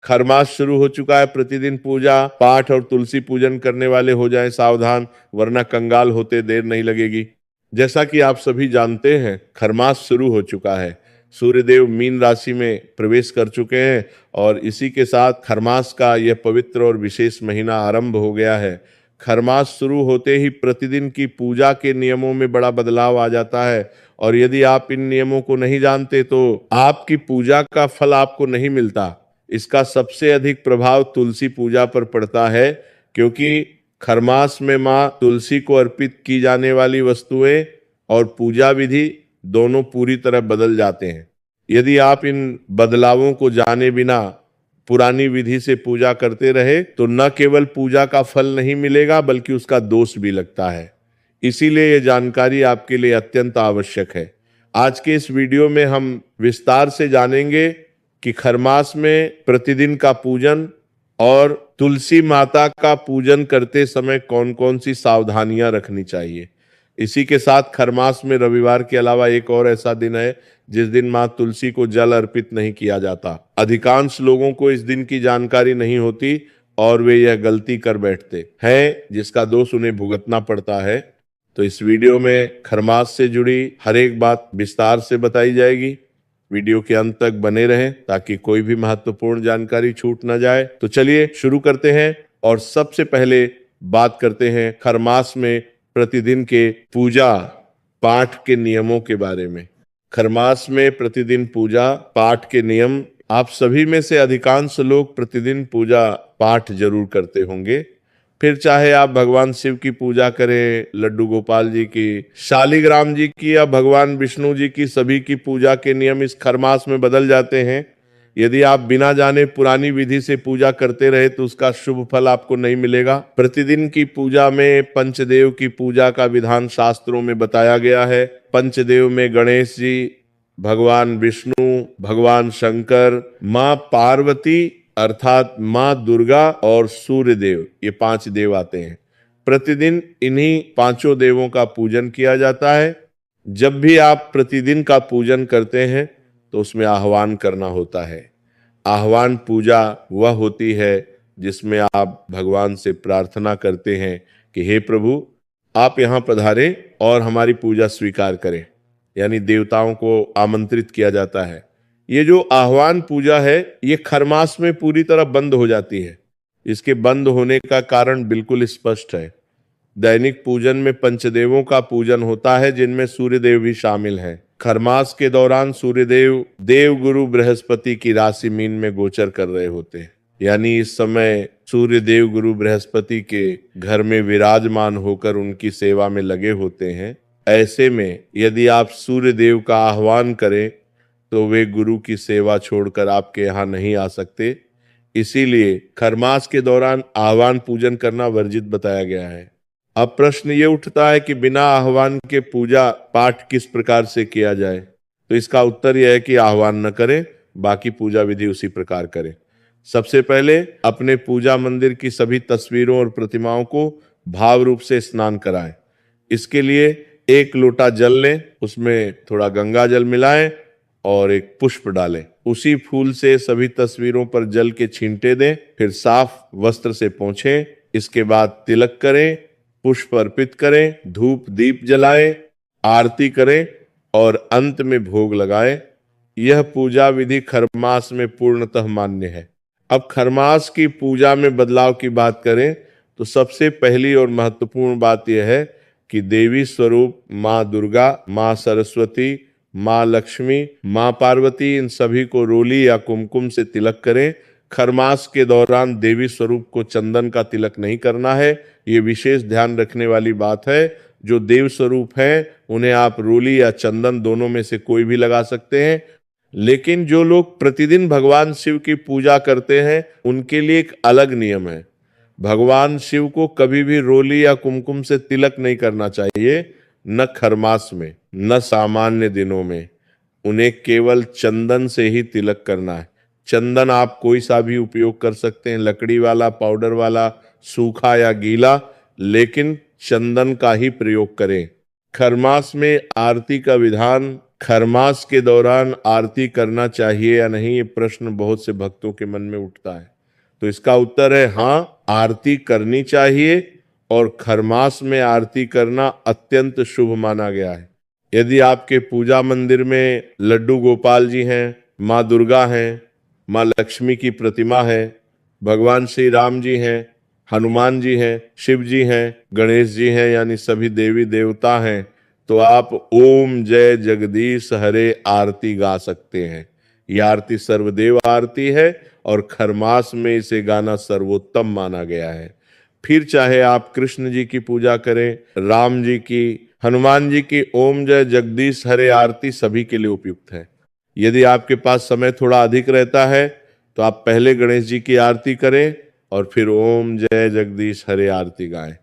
खरमास शुरू हो चुका है। प्रतिदिन पूजा पाठ और तुलसी पूजन करने वाले हो जाएं सावधान, वरना कंगाल होते देर नहीं लगेगी। जैसा कि आप सभी जानते हैं, खरमास शुरू हो चुका है। सूर्यदेव मीन राशि में प्रवेश कर चुके हैं और इसी के साथ खरमास का यह पवित्र और विशेष महीना आरंभ हो गया है। खरमास शुरू होते ही प्रतिदिन की पूजा के नियमों में बड़ा बदलाव आ जाता है और यदि आप इन नियमों को नहीं जानते तो आपकी पूजा का फल आपको नहीं मिलता। इसका सबसे अधिक प्रभाव तुलसी पूजा पर पड़ता है, क्योंकि खरमास में मां तुलसी को अर्पित की जाने वाली वस्तुएं और पूजा विधि दोनों पूरी तरह बदल जाते हैं। यदि आप इन बदलावों को जाने बिना पुरानी विधि से पूजा करते रहे तो न केवल पूजा का फल नहीं मिलेगा बल्कि उसका दोष भी लगता है। इसीलिए यह जानकारी आपके लिए अत्यंत आवश्यक है। आज के इस वीडियो में हम विस्तार से जानेंगे कि खरमास में प्रतिदिन का पूजन और तुलसी माता का पूजन करते समय कौन कौन सी सावधानियां रखनी चाहिए। इसी के साथ खरमास में रविवार के अलावा एक और ऐसा दिन है जिस दिन मां तुलसी को जल अर्पित नहीं किया जाता। अधिकांश लोगों को इस दिन की जानकारी नहीं होती और वे यह गलती कर बैठते हैं, जिसका दोष उन्हें भुगतना पड़ता है। तो इस वीडियो में खरमास से जुड़ी हर एक बात विस्तार से बताई जाएगी। वीडियो के अंत तक बने रहें ताकि कोई भी महत्वपूर्ण जानकारी छूट न जाए। तो चलिए शुरू करते हैं और सबसे पहले बात करते हैं खरमास में प्रतिदिन के पूजा पाठ के नियमों के बारे में। खरमास में प्रतिदिन पूजा पाठ के नियम। आप सभी में से अधिकांश लोग प्रतिदिन पूजा पाठ जरूर करते होंगे। फिर चाहे आप भगवान शिव की पूजा करें, लड्डू गोपाल जी की, शालिग्राम जी की या भगवान विष्णु जी की, सभी की पूजा के नियम इस खरमास में बदल जाते हैं। यदि आप बिना जाने पुरानी विधि से पूजा करते रहे तो उसका शुभ फल आपको नहीं मिलेगा। प्रतिदिन की पूजा में पंचदेव की पूजा का विधान शास्त्रों में बताया गया है। पंचदेव में गणेश जी, भगवान विष्णु, भगवान शंकर, मां पार्वती अर्थात मां दुर्गा और सूर्यदेव, ये 5 देव आते हैं। प्रतिदिन इन्हीं 5 देवों का पूजन किया जाता है। जब भी आप प्रतिदिन का पूजन करते हैं तो उसमें आह्वान करना होता है। आह्वान पूजा वह होती है जिसमें आप भगवान से प्रार्थना करते हैं कि हे प्रभु, आप यहाँ पधारें और हमारी पूजा स्वीकार करें, यानी देवताओं को आमंत्रित किया जाता है। ये जो आह्वान पूजा है ये खरमास में पूरी तरह बंद हो जाती है। इसके बंद होने का कारण बिल्कुल स्पष्ट है। दैनिक पूजन में पंचदेवों का पूजन होता है, जिनमें सूर्यदेव भी शामिल हैं। खरमास के दौरान सूर्यदेव देवगुरु बृहस्पति की राशि मीन में गोचर कर रहे होते हैं, यानी इस समय सूर्यदेव गुरु बृहस्पति के घर में विराजमान होकर उनकी सेवा में लगे होते हैं। ऐसे में यदि आप सूर्यदेव का आह्वान करें तो वे गुरु की सेवा छोड़कर आपके यहाँ नहीं आ सकते। इसीलिए खरमास के दौरान आह्वान पूजन करना वर्जित बताया गया है। अब प्रश्न ये उठता है कि बिना आह्वान के पूजा पाठ किस प्रकार से किया जाए। तो इसका उत्तर यह है कि आह्वान न करें, बाकी पूजा विधि उसी प्रकार करें। सबसे पहले अपने पूजा मंदिर की सभी तस्वीरों और प्रतिमाओं को भाव रूप से स्नान कराएं। इसके लिए 1 लोटा जल लें, उसमें थोड़ा गंगा जल मिलाएं और एक पुष्प डालें। उसी फूल से सभी तस्वीरों पर जल के छींटे दें। फिर साफ वस्त्र से पोंछें। इसके बाद तिलक करें, पुष्प अर्पित करें, धूप दीप जलाएं, आरती करें और अंत में भोग लगाएं। यह पूजा विधि खरमास में पूर्णतः मान्य है। अब खरमास की पूजा में बदलाव की बात करें तो सबसे पहली और महत्वपूर्ण बात यह है कि देवी स्वरूप मां दुर्गा, मां सरस्वती, मां लक्ष्मी, मां पार्वती, इन सभी को रोली या कुमकुम से तिलक करें। खरमास के दौरान देवी स्वरूप को चंदन का तिलक नहीं करना है। ये विशेष ध्यान रखने वाली बात है। जो देव स्वरूप हैं उन्हें आप रोली या चंदन दोनों में से कोई भी लगा सकते हैं। लेकिन जो लोग प्रतिदिन भगवान शिव की पूजा करते हैं उनके लिए एक अलग नियम है। भगवान शिव को कभी भी रोली या कुमकुम से तिलक नहीं करना चाहिए, न खरमास में न सामान्य दिनों में। उन्हें केवल चंदन से ही तिलक करना है। चंदन आप कोई सा भी उपयोग कर सकते हैं, लकड़ी वाला, पाउडर वाला, सूखा या गीला, लेकिन चंदन का ही प्रयोग करें। खरमास में आरती का विधान खरमास के दौरान आरती करना चाहिए या नहीं, ये प्रश्न बहुत से भक्तों के मन में उठता है। तो इसका उत्तर है हाँ, आरती करनी चाहिए और खरमास में आरती करना अत्यंत शुभ माना गया है। यदि आपके पूजा मंदिर में लड्डू गोपाल जी हैं, माँ दुर्गा हैं, माँ लक्ष्मी की प्रतिमा है, भगवान श्री राम जी हैं, हनुमान जी हैं, शिव जी हैं, गणेश जी हैं, यानी सभी देवी देवता हैं, तो आप ओम जय जगदीश हरे आरती गा सकते हैं। ये आरती सर्वदेव आरती है और खरमास में इसे गाना सर्वोत्तम माना गया है। फिर चाहे आप कृष्ण जी की पूजा करें, राम जी की, हनुमान जी की, ओम जय जगदीश हरे आरती सभी के लिए उपयुक्त है। यदि आपके पास समय थोड़ा अधिक रहता है तो आप पहले गणेश जी की आरती करें और फिर ओम जय जगदीश हरे आरती गाएं।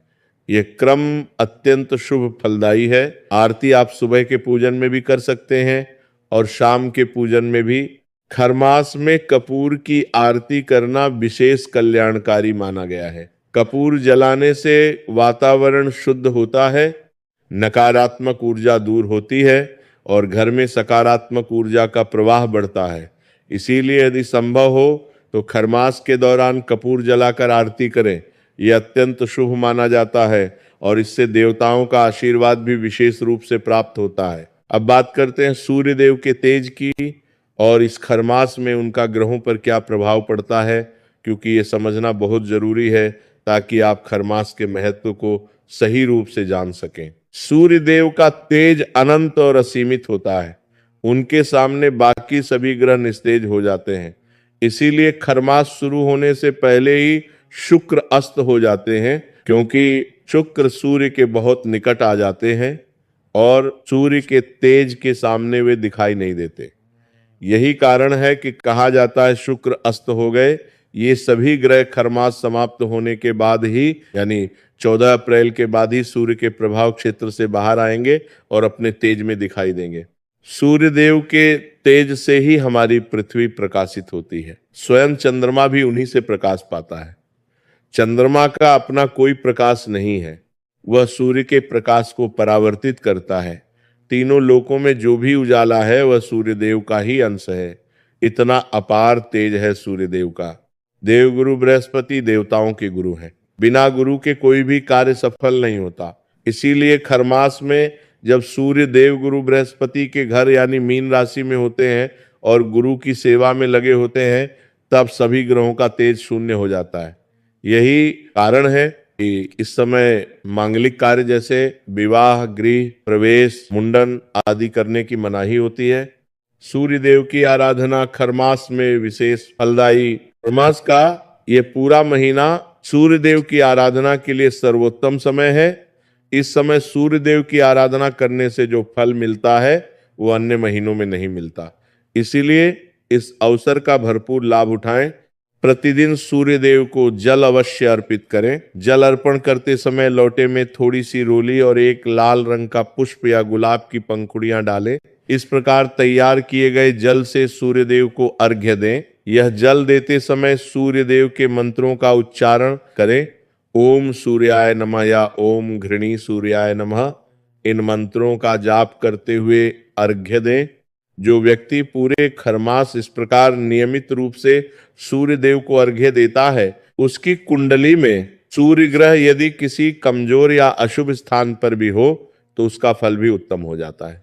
ये क्रम अत्यंत शुभ फलदायी है। आरती आप सुबह के पूजन में भी कर सकते हैं और शाम के पूजन में भी। खरमास में कपूर की आरती करना विशेष कल्याणकारी माना गया है। कपूर जलाने से वातावरण शुद्ध होता है, नकारात्मक ऊर्जा दूर होती है और घर में सकारात्मक ऊर्जा का प्रवाह बढ़ता है। इसीलिए यदि संभव हो तो खरमास के दौरान कपूर जलाकर आरती करें। यह अत्यंत शुभ माना जाता है और इससे देवताओं का आशीर्वाद भी विशेष रूप से प्राप्त होता है। अब बात करते हैं सूर्य देव के तेज की और इस खरमास में उनका ग्रहों पर क्या प्रभाव पड़ता है, क्योंकि ये समझना बहुत जरूरी है ताकि आप खरमास के महत्व को सही रूप से जान सकें। सूर्य देव का तेज अनंत और असीमित होता है, उनके सामने बाकी सभी ग्रह निस्तेज हो जाते हैं। इसीलिए खरमास शुरू होने से पहले ही शुक्र अस्त हो जाते हैं, क्योंकि शुक्र सूर्य के बहुत निकट आ जाते हैं और सूर्य के तेज के सामने वे दिखाई नहीं देते। यही कारण है कि कहा जाता है शुक्र अस्त हो गए। ये सभी ग्रह खरमास समाप्त होने के बाद ही, यानी 14 अप्रैल के बाद ही सूर्य के प्रभाव क्षेत्र से बाहर आएंगे और अपने तेज में दिखाई देंगे। सूर्य देव के तेज से ही हमारी पृथ्वी प्रकाशित होती है। स्वयं चंद्रमा भी उन्हीं से प्रकाश पाता है। चंद्रमा का अपना कोई प्रकाश नहीं है, वह सूर्य के प्रकाश को परावर्तित करता है। तीनों लोकों में जो भी उजाला है वह सूर्य देव का ही अंश है। इतना अपार तेज है सूर्य देव का। देवगुरु बृहस्पति देवताओं के गुरु हैं। बिना गुरु के कोई भी कार्य सफल नहीं होता। इसीलिए खरमास में जब सूर्य देव गुरु बृहस्पति के घर यानी मीन राशि में होते हैं और गुरु की सेवा में लगे होते हैं, तब सभी ग्रहों का तेज शून्य हो जाता है। यही कारण है कि इस समय मांगलिक कार्य जैसे विवाह, गृह प्रवेश, मुंडन आदि करने की मनाही होती है। सूर्य देव की आराधना खरमास में विशेष फलदायी। खरमास का ये पूरा महीना सूर्य देव की आराधना के लिए सर्वोत्तम समय है। इस समय सूर्य देव की आराधना करने से जो फल मिलता है वो अन्य महीनों में नहीं मिलता। इसीलिए इस अवसर का भरपूर लाभ उठाएं। प्रतिदिन सूर्य देव को जल अवश्य अर्पित करें। जल अर्पण करते समय लोटे में थोड़ी सी रोली और एक लाल रंग का पुष्प या गुलाब की पंखुड़ियां डालें। इस प्रकार तैयार किए गए जल से सूर्य देव को अर्घ्य दें। यह जल देते समय सूर्य देव के मंत्रों का उच्चारण करें। ओम सूर्याय नमः या ओम घृणी सूर्याय नमः, इन मंत्रों का जाप करते हुए अर्घ्य दें। जो व्यक्ति पूरे खरमास इस प्रकार नियमित रूप से सूर्य देव को अर्घ्य देता है, उसकी कुंडली में सूर्य ग्रह यदि किसी कमजोर या अशुभ स्थान पर भी हो तो उसका फल भी उत्तम हो जाता है।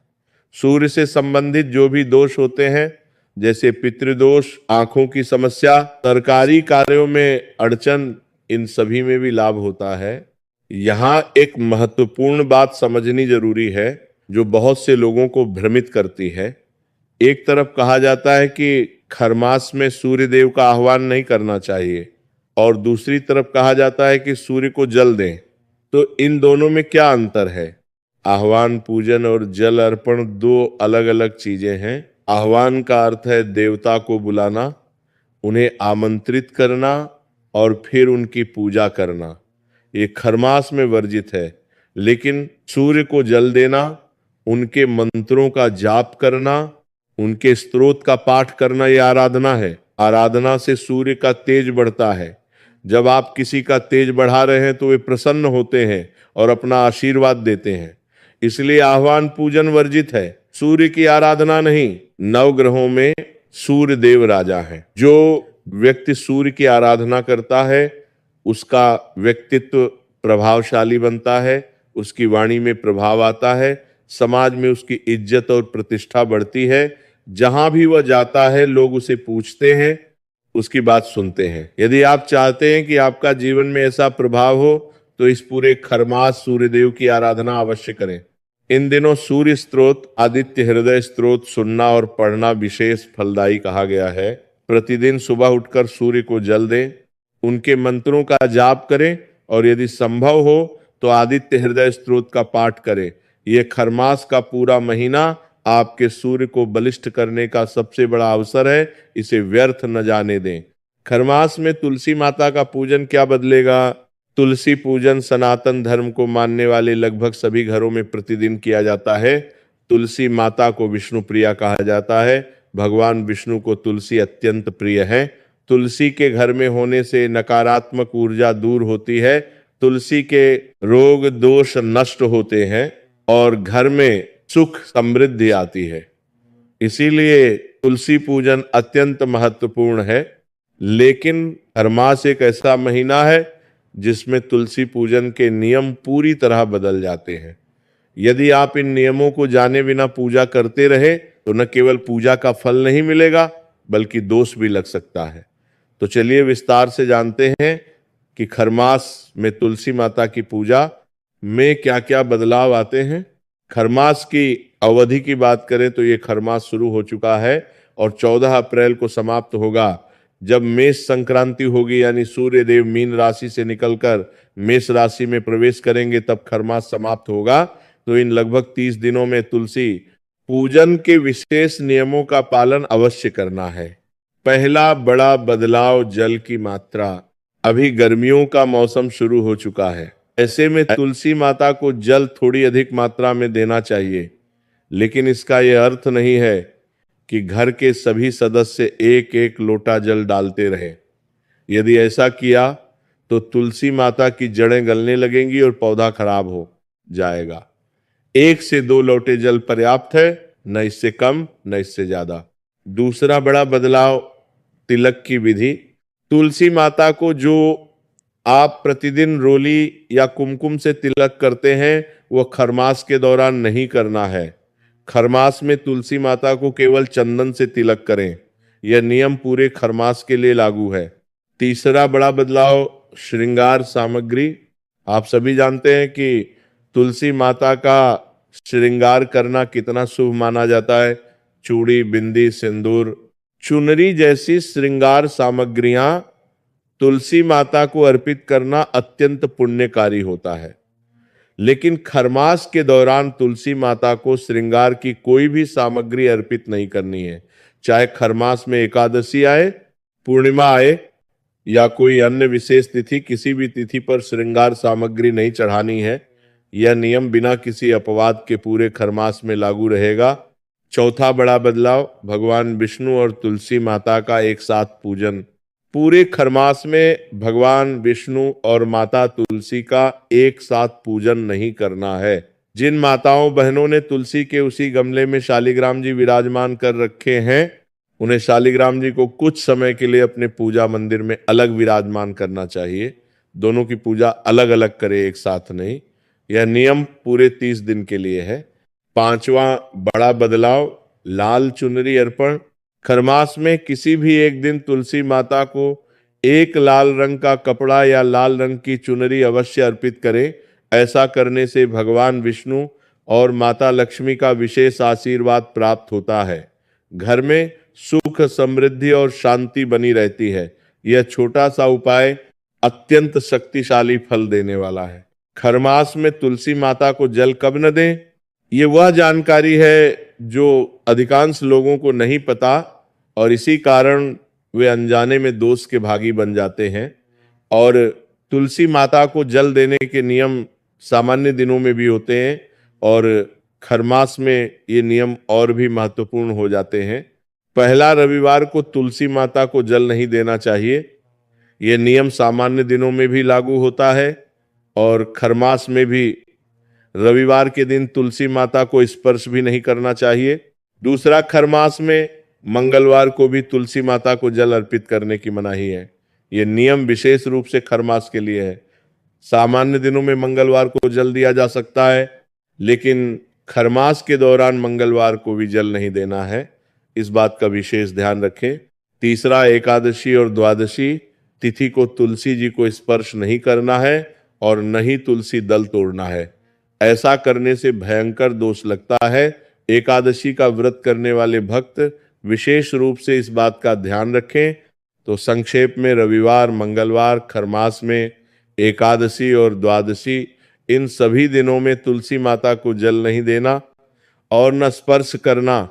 सूर्य से संबंधित जो भी दोष होते हैं, जैसे पितृदोष, आंखों की समस्या, सरकारी कार्यों में अड़चन, इन सभी में भी लाभ होता है। यहाँ एक महत्वपूर्ण बात समझनी जरूरी है जो बहुत से लोगों को भ्रमित करती है। एक तरफ कहा जाता है कि खरमास में सूर्य देव का आह्वान नहीं करना चाहिए और दूसरी तरफ कहा जाता है कि सूर्य को जल दें। तो इन दोनों में क्या अंतर है? आह्वान, पूजन और जल अर्पण दो अलग अलग चीजें हैं। आह्वान का अर्थ है देवता को बुलाना, उन्हें आमंत्रित करना और फिर उनकी पूजा करना। ये खरमास में वर्जित है। लेकिन सूर्य को जल देना, उनके मंत्रों का जाप करना, उनके स्तोत्र का पाठ करना, यह आराधना है। आराधना से सूर्य का तेज बढ़ता है। जब आप किसी का तेज बढ़ा रहे हैं तो वे प्रसन्न होते हैं और अपना आशीर्वाद देते हैं। इसलिए आह्वान पूजन वर्जित है। सूर्य की आराधना नहीं, नवग्रहों में सूर्य देव राजा है। जो व्यक्ति सूर्य की आराधना करता है उसका व्यक्तित्व प्रभावशाली बनता है, उसकी वाणी में प्रभाव आता है, समाज में उसकी इज्जत और प्रतिष्ठा बढ़ती है। जहां भी वह जाता है लोग उसे पूछते हैं, उसकी बात सुनते हैं। यदि आप चाहते हैं कि आपका जीवन में ऐसा प्रभाव हो तो इस पूरे खरमास सूर्यदेव की आराधना अवश्य करें। इन दिनों सूर्य स्त्रोत, आदित्य हृदय स्त्रोत सुनना और पढ़ना विशेष फलदायी कहा गया है। प्रतिदिन सुबह उठकर सूर्य को जल दें, उनके मंत्रों का जाप करें और यदि संभव हो तो आदित्य हृदय स्त्रोत का पाठ करें। यह खरमास का पूरा महीना आपके सूर्य को बलिष्ठ करने का सबसे बड़ा अवसर है, इसे व्यर्थ न जाने दें। खरमास में तुलसी माता का पूजन क्या बदलेगा? तुलसी पूजन सनातन धर्म को मानने वाले लगभग सभी घरों में प्रतिदिन किया जाता है। तुलसी माता को विष्णु प्रिया कहा जाता है। भगवान विष्णु को तुलसी अत्यंत प्रिय है। तुलसी के घर में होने से नकारात्मक ऊर्जा दूर होती है, तुलसी के रोग दोष नष्ट होते हैं और घर में सुख समृद्धि आती है। इसीलिए तुलसी पूजन अत्यंत महत्वपूर्ण है। लेकिन खरमास एक ऐसा महीना है जिसमें तुलसी पूजन के नियम पूरी तरह बदल जाते हैं। यदि आप इन नियमों को जाने बिना पूजा करते रहे तो न केवल पूजा का फल नहीं मिलेगा बल्कि दोष भी लग सकता है। तो चलिए विस्तार से जानते हैं कि खरमास में तुलसी माता की पूजा में क्या क्या बदलाव आते हैं। खरमास की अवधि की बात करें तो ये खरमास शुरू हो चुका है और 14 अप्रैल को समाप्त होगा। जब मेष संक्रांति होगी यानी सूर्य देव मीन राशि से निकलकर मेष राशि में प्रवेश करेंगे तब खरमास समाप्त होगा। तो इन लगभग 30 दिनों में तुलसी पूजन के विशेष नियमों का पालन अवश्य करना है। पहला बड़ा बदलाव जल की मात्रा। अभी गर्मियों का मौसम शुरू हो चुका है, ऐसे में तुलसी माता को जल थोड़ी अधिक मात्रा में देना चाहिए। लेकिन इसका यह अर्थ नहीं है कि घर के सभी सदस्य एक एक लोटा जल डालते रहे। यदि ऐसा किया तो तुलसी माता की जड़ें गलने लगेंगी और पौधा खराब हो जाएगा। 1 से 2 लोटे जल पर्याप्त है, न इससे कम न इससे ज्यादा। दूसरा बड़ा बदलाव तिलक की विधि। तुलसी माता को जो आप प्रतिदिन रोली या कुमकुम से तिलक करते हैं वह खरमास के दौरान नहीं करना है। खरमास में तुलसी माता को केवल चंदन से तिलक करें। यह नियम पूरे खरमास के लिए लागू है। तीसरा बड़ा बदलाव श्रृंगार सामग्री। आप सभी जानते हैं कि तुलसी माता का श्रृंगार करना कितना शुभ माना जाता है। चूड़ी, बिंदी, सिंदूर, चुनरी जैसी श्रृंगार सामग्रियां तुलसी माता को अर्पित करना अत्यंत पुण्यकारी होता है। लेकिन खरमास के दौरान तुलसी माता को श्रृंगार की कोई भी सामग्री अर्पित नहीं करनी है। चाहे खरमास में एकादशी आए, पूर्णिमा आए या कोई अन्य विशेष तिथि, किसी भी तिथि पर श्रृंगार सामग्री नहीं चढ़ानी है। यह नियम बिना किसी अपवाद के पूरे खरमास में लागू रहेगा। चौथा बड़ा बदलाव भगवान विष्णु और तुलसी माता का एक साथ पूजन। पूरे खरमास में भगवान विष्णु और माता तुलसी का एक साथ पूजन नहीं करना है। जिन माताओं बहनों ने तुलसी के उसी गमले में शालिग्राम जी विराजमान कर रखे हैं उन्हें शालिग्राम जी को कुछ समय के लिए अपने पूजा मंदिर में अलग विराजमान करना चाहिए। दोनों की पूजा अलग अलग करे, एक साथ नहीं। यह नियम पूरे 30 दिन के लिए है। पांचवा बड़ा बदलाव लाल चुनरी अर्पण। खरमास में किसी भी एक दिन तुलसी माता को एक लाल रंग का कपड़ा या लाल रंग की चुनरी अवश्य अर्पित करें। ऐसा करने से भगवान विष्णु और माता लक्ष्मी का विशेष आशीर्वाद प्राप्त होता है। घर में सुख, समृद्धि और शांति बनी रहती है। यह छोटा सा उपाय अत्यंत शक्तिशाली फल देने वाला है। खरमास में तुलसी माता को जल कब न दें, ये वह जानकारी है जो अधिकांश लोगों को नहीं पता और इसी कारण वे अनजाने में दोष के भागी बन जाते हैं। और तुलसी माता को जल देने के नियम सामान्य दिनों में भी होते हैं और खरमास में ये नियम और भी महत्वपूर्ण हो जाते हैं। पहला रविवार को तुलसी माता को जल नहीं देना चाहिए। ये नियम सामान्य दिनों में भी लागू होता है और खरमास में भी रविवार के दिन तुलसी माता को स्पर्श भी नहीं करना चाहिए। दूसरा, खरमास में मंगलवार को भी तुलसी माता को जल अर्पित करने की मनाही है। यह नियम विशेष रूप से खरमास के लिए है। सामान्य दिनों में मंगलवार को जल दिया जा सकता है, लेकिन खरमास के दौरान मंगलवार को भी जल नहीं देना है। इस बात का विशेष ध्यान रखें। तीसरा, एकादशी और द्वादशी तिथि को तुलसी जी को स्पर्श नहीं करना है और न ही तुलसी दल तोड़ना है। ऐसा करने से भयंकर दोष लगता है। एकादशी का व्रत करने वाले भक्त विशेष रूप से इस बात का ध्यान रखें। तो संक्षेप में, रविवार, मंगलवार, खरमास में, एकादशी और द्वादशी, इन सभी दिनों में तुलसी माता को जल नहीं देना और न स्पर्श करना।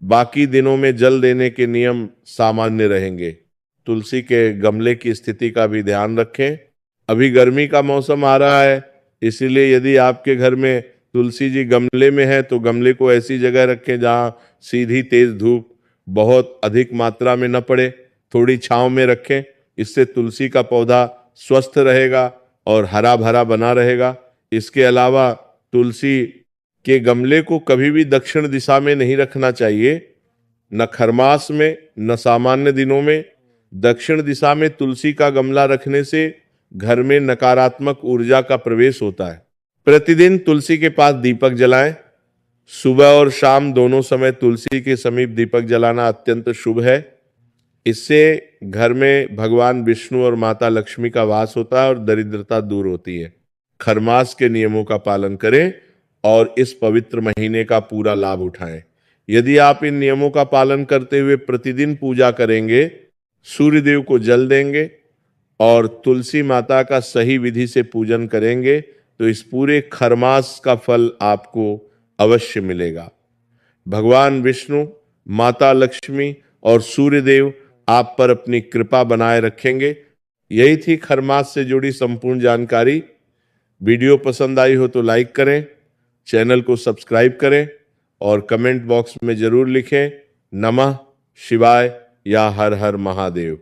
बाकी दिनों में जल देने के नियम सामान्य रहेंगे। तुलसी के गमले की स्थिति का भी ध्यान रखें। अभी गर्मी का मौसम आ रहा है, इसीलिए यदि आपके घर में तुलसी जी गमले में है तो गमले को ऐसी जगह रखें जहां सीधी तेज धूप बहुत अधिक मात्रा में न पड़े। थोड़ी छांव में रखें। इससे तुलसी का पौधा स्वस्थ रहेगा और हरा भरा बना रहेगा। इसके अलावा तुलसी के गमले को कभी भी दक्षिण दिशा में नहीं रखना चाहिए, न खरमास में न सामान्य दिनों में। दक्षिण दिशा में तुलसी का गमला रखने से घर में नकारात्मक ऊर्जा का प्रवेश होता है। प्रतिदिन तुलसी के पास दीपक जलाएं। सुबह और शाम दोनों समय तुलसी के समीप दीपक जलाना अत्यंत शुभ है। इससे घर में भगवान विष्णु और माता लक्ष्मी का वास होता है और दरिद्रता दूर होती है। खरमास के नियमों का पालन करें और इस पवित्र महीने का पूरा लाभ उठाएं। यदि आप इन नियमों का पालन करते हुए प्रतिदिन पूजा करेंगे, सूर्य देव को जल देंगे और तुलसी माता का सही विधि से पूजन करेंगे, तो इस पूरे खरमास का फल आपको अवश्य मिलेगा। भगवान विष्णु, माता लक्ष्मी और सूर्य देव आप पर अपनी कृपा बनाए रखेंगे। यही थी खरमास से जुड़ी संपूर्ण जानकारी। वीडियो पसंद आई हो तो लाइक करें, चैनल को सब्सक्राइब करें और कमेंट बॉक्स में जरूर लिखें नमः शिवाय या हर हर महादेव।